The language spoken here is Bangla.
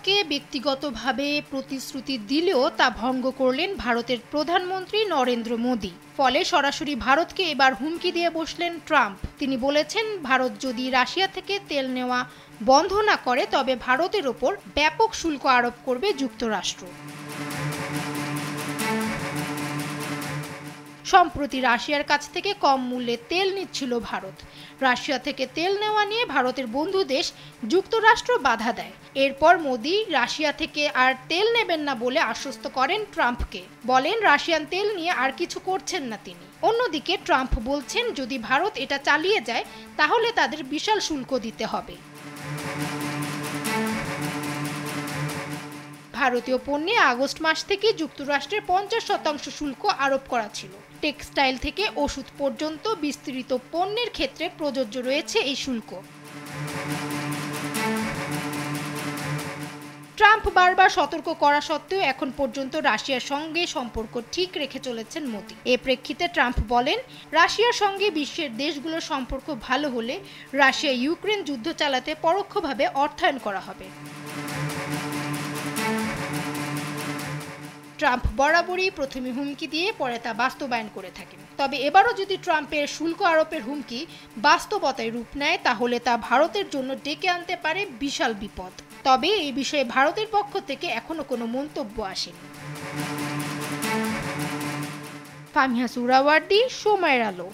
ট্রাম্পকে ব্যক্তিগতভাবে প্রতিশ্রুতি দিলেও তা ভঙ্গ করলেন ভারতের প্রধানমন্ত্রী নরেন্দ্র মোদি। ফলে সরাসরি ভারতকে এবার হুমকি দিয়ে বসলেন ট্রাম্প। তিনি বলেছেন, ভারত যদি রাশিয়া থেকে তেল নেওয়া বন্ধ না করে তবে ভারতের ওপর ব্যাপক শুল্ক আরোপ করবে যুক্তরাষ্ট্র। সম্প্রতি রাশিয়ার কাছ থেকে কম মূল্যে তেল নিচ্ছিল ভারত। রাশিয়া থেকে তেল নেওয়া নিয়ে ভারতের বন্ধু দেশ যুক্তরাষ্ট্র বাধা দেয়। এরপর মোদি রাশিয়া থেকে আর তেল নেবেন না বলে আশ্বস্ত করেন ট্রাম্পকে। বলেন, রাশিয়ান তেল নিয়ে আর কিছু করছেন না তিনি। অন্যদিকে ট্রাম্প বলছেন, যদি ভারত এটা চালিয়ে যায় তাহলে তাদের বিশাল শুল্ক দিতে হবে। ভারতীয় পণ্যে আগস্ট মাস থেকে যুক্তরাষ্ট্রের 50% শুল্ক আরোপ করা ছিল। টেক্সটাইল থেকে ওষুধ পর্যন্ত বিস্তৃত পণ্যের ক্ষেত্রে প্রযোজ্য রয়েছে এই শুল্ক। ট্রাম্প বারবার সতর্ক করা সত্ত্বেও এখন পর্যন্ত রাশিয়ার সঙ্গে সম্পর্ক ঠিক রেখে চলেছেন মোদি। এ প্রেক্ষিতে ট্রাম্প বলেন, রাশিয়ার সঙ্গে বিশ্বের দেশগুলোর সম্পর্ক ভালো হলে রাশিয়া ইউক্রেন যুদ্ধ চালাতে পরোক্ষভাবে অর্থায়ন করা হবে। ট্রাম্প বরাবরই প্রথমে হুমকি দিয়ে পরে তা বাস্তবায়ন করে থাকেন। তবে এবারও যদি ট্রাম্পের শুল্ক আরোপের হুমকি বাস্তবতায় রূপ নেয় তাহলে তা ভারতের জন্য ডেকে আনতে পারে বিশাল বিপদ। তবে এই বিষয়ে ভারতের পক্ষ থেকে এখনো কোনো মন্তব্য আসেনি। ফামিহা সুহরাওয়ার্দী, সময়ের আলো।